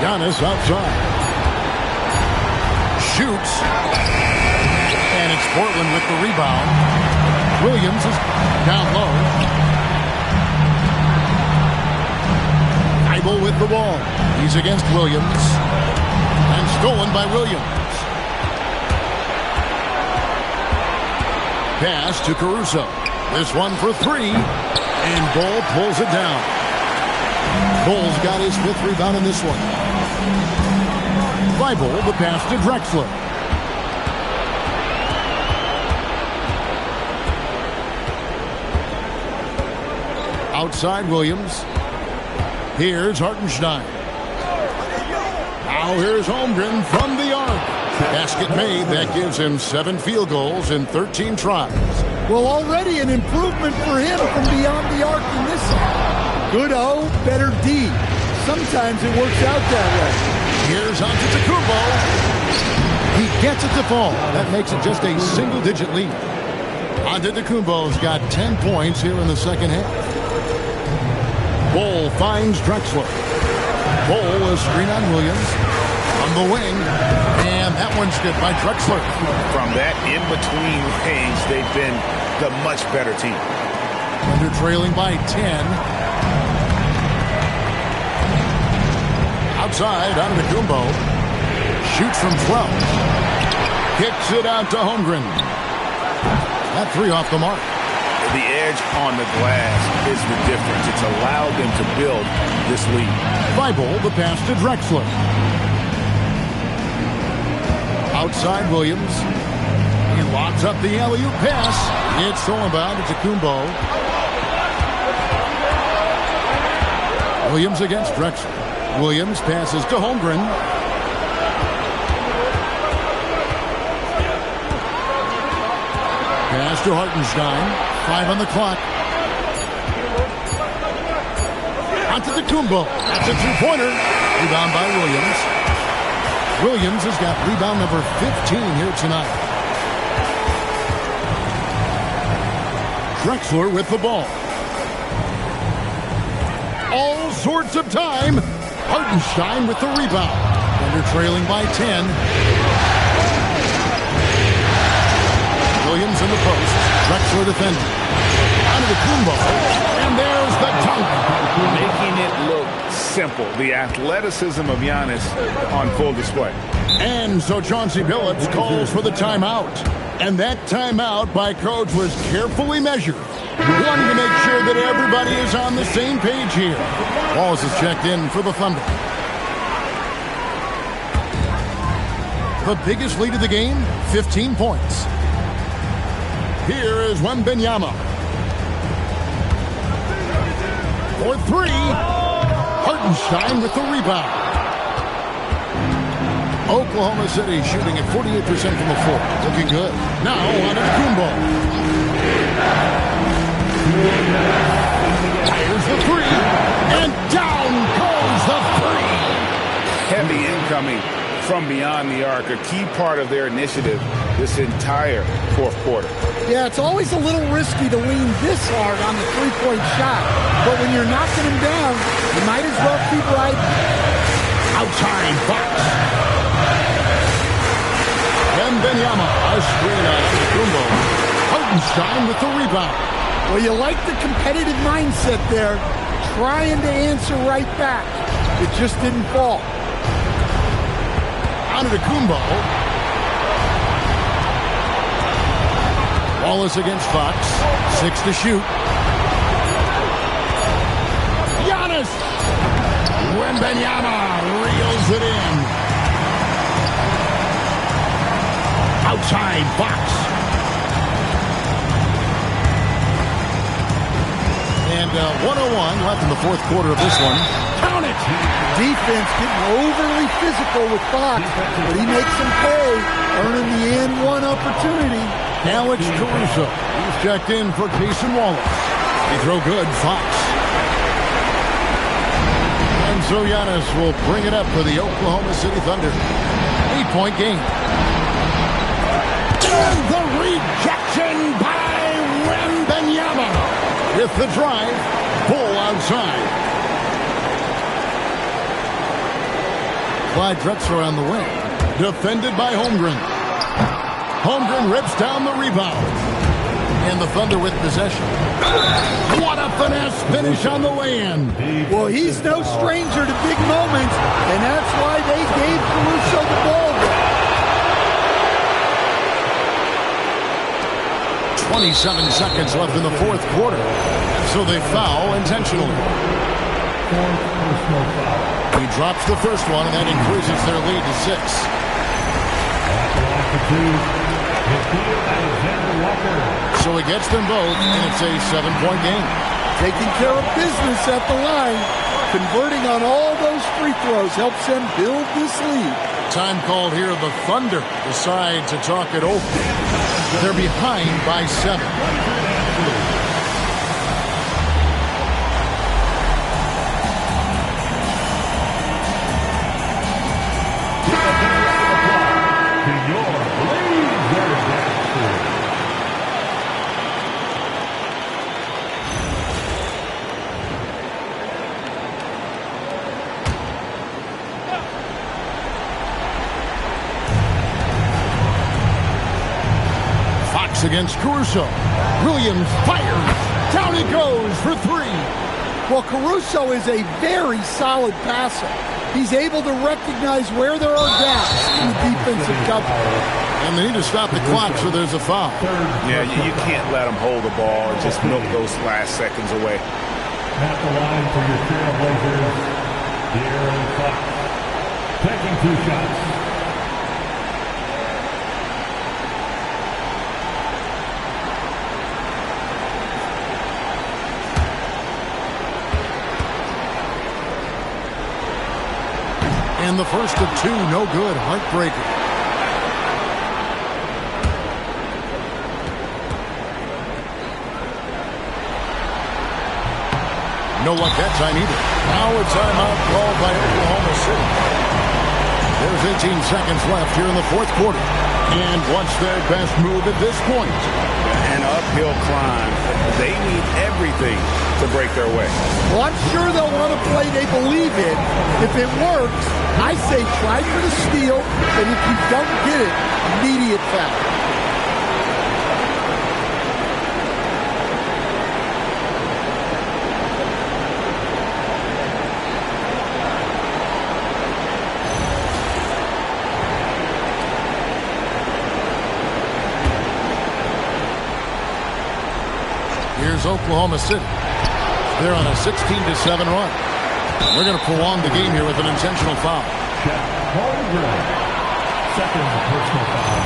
Giannis outside. Shoots. And it's Portland with the rebound. Williams is down low. Thibault with the ball. He's against Williams. And stolen by Williams. Pass to Caruso. This one for 3. And Bull pulls it down. Bull's got his 5th rebound in this one. Thibault, the pass to Drexler. Outside Williams. Here's Hartenstein. Now here's Holmgren from the arc. Basket made. That gives him 7 field goals in 13 tries. Well, already an improvement for him from beyond the arc in this one. Good O, better D. Sometimes it works out that way. Here's Antetokounmpo. He gets it to fall. That makes it just a single-digit lead. Antetokounmpo's got 10 points here in the second half. Bull finds Drexler. Bull is screen on Williams. On the wing. And that one's good by Drexler. From that in-between range, they've been the much better team. Thunder trailing by 10. Outside, Antetokounmpo shoots from 12. Kicks it out to Holmgren. That 3 off the mark. The edge on the glass is the difference. It's allowed them to build this lead. Thibault, the pass to Drexler. Outside Williams. He locks up the alley-oop pass. It's stolen by Antetokounmpo. Williams against Drexler. Williams passes to Holmgren. Pass to Hartenstein. 5 on the clock. Antetokounmpo. That's a 2-pointer. Rebound by Williams. Williams has got rebound number 15 here tonight. Drexler with the ball. All sorts of time. Hartenstein with the rebound. Thunder trailing by 10. Williams in the post. Drexler defending. Antetokounmpo. And there's the dunk. Making it look simple. The athleticism of Giannis on full display. And so Chauncey Billups calls for the timeout. And that timeout by Coach was carefully measured, wanting to make sure that everybody is on the same page here. Wallace is checked in for the Thunder. The biggest lead of the game, 15 points. Here is Wembanyama. For three. Hartenstein with the rebound. Oklahoma City shooting at 48% from the floor. Looking good. Now on to Kumbo. Tires the three. And down goes the three. Heavy incoming from beyond the arc, a key part of their initiative this entire fourth quarter. Yeah, it's always a little risky to lean this hard on the three-point shot. But when you're knocking him down, you might as well keep right. Outside Fox. Wembanyama, a screen on Kumbo. Hartenstein with the rebound. Well, you like the competitive mindset there, trying to answer right back. It just didn't fall. Kumbo. Wallace against Fox. 6 to shoot. Giannis. Wembanyama reels it in. Outside Fox. And 1:01 left in the fourth quarter of this one. Count it! Defense getting overly physical with Fox, but he makes them pay, earning the and one opportunity. Now it's Caruso. He's checked in for Jason Wallace. They throw good, Fox. And so Giannis will bring it up for the Oklahoma City Thunder. 8-point game. And the rejection by Wembanyama. With the drive, Bull outside. Clyde Drexler on the wing. Defended by Holmgren. Holmgren rips down the rebound. And the Thunder with possession. What a finesse finish on the way-in. Well, he's no stranger to big moments, and that's why they gave Caruso the ball. 27 seconds left in the fourth quarter. And so they foul intentionally. He drops the first one, and that increases their lead to 6. So he gets them both, and it's a 7-point game. Taking care of business at the line. Converting on all those free throws helps them build this lead. Time called here. The Thunder decide to talk it over. They're behind by 7. Against Caruso. Williams fires. Down he goes for 3. Well, Caruso is a very solid passer. He's able to recognize where there are gaps in the defensive cover. And they need to stop the clock, so there's a foul. Yeah, you can't let them hold the ball and just milk those last seconds away. At the line for your Trailblazers, De'Aaron Fox. Taking 2 shots. And the first of 2, no good. Heartbreaker. No luck that time either. Now a timeout called by Oklahoma City. There's 18 seconds left here in the fourth quarter. And what's their best move at this point? An uphill climb. They need everything to break their way. Well, I'm sure they'll want to play they believe in. If it works, I say try for the steal, and if you don't get it, immediate foul. Here's Oklahoma City. They're on a 16-7 run. We're going to prolong the game here with an intentional foul. Chet Holmgren, second personal foul.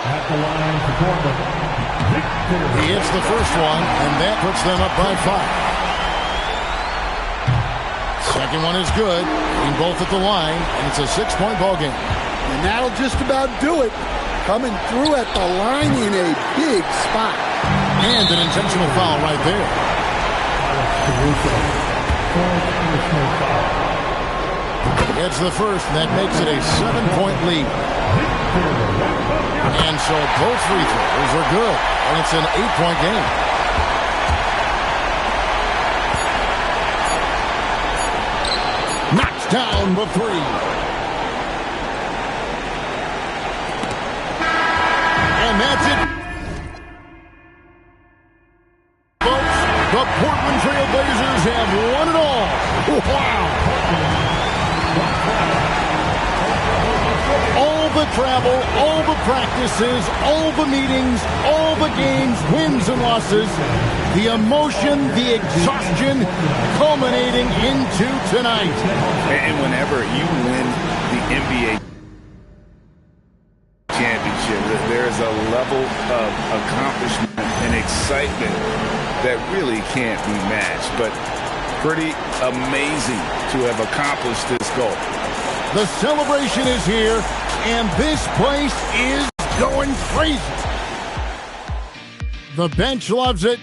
At the line for Portland, Victor. He hits the first one, and that puts them up by 5. Second one is good. Being both at the line, and it's a 6-point ball game. And that'll just about do it. Coming through at the line in a big spot. And an intentional foul right there. Caruso, fourth personal foul. It's the first, and that makes it a 7-point lead. And so both free throws are good, and it's an 8-point game. Knocks down the three. And that's it. Folks, the Portland Trail Blazers have won it all. Wow. All the travel, all the practices, all the meetings, all the games, wins and losses, the emotion, the exhaustion culminating into tonight. And whenever you win the NBA championship, there's a level of accomplishment and excitement that really can't be matched. But pretty amazing to have accomplished this goal. The celebration is here, and this place is going crazy. The bench loves it.